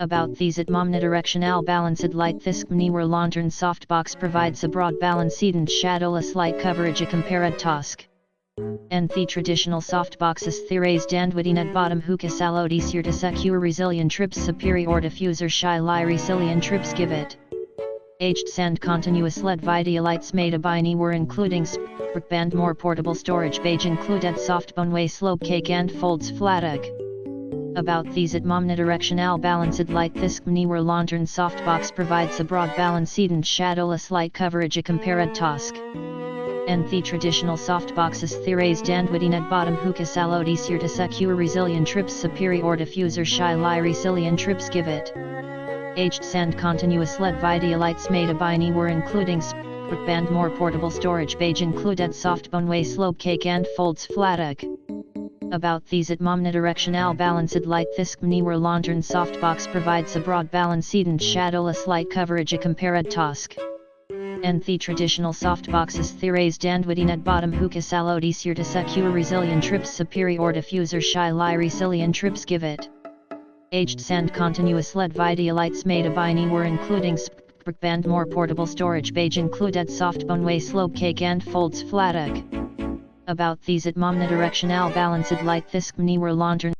About these at Omnidirectional Balanced Light This NEEWER lantern softbox provides a broad balanced and shadowless light coverage compared task. And the traditional softboxes theories dandwitting at bottom who allowed easier to secure resilient trips superior diffuser shy lie resilient trips give it. Aged sand continuous LED video lights made by NEEWER including band more portable storage beige included soft boneway slope cake and folds flatag. About these at Omnidirectional Balanced Light This NEEWER lantern softbox provides a broad balanced and shadowless light coverage compared task. And the traditional softboxes theories dandwitting at bottom who allowed easier to secure resilient trips superior diffuser shy lie resilient trips give it. Aged sand continuous LED video lights made by NEEWER including band more portable storage beige included soft boneway slope cake and folds flatag. About these at Omnidirectional Balanced Light This NEEWER lantern softbox provides a broad balanced and shadowless light coverage compared task. And the traditional softboxes theories dandwitting at bottom who allowed easier to secure resilient trips superior diffuser shy lie resilient trips give it. Aged sand continuous LED video lights made by NEEWER including band more portable storage beige included soft boneway slope cake and folds flatag. About these at Omnidirectional Balanced Light This NEEWER lantern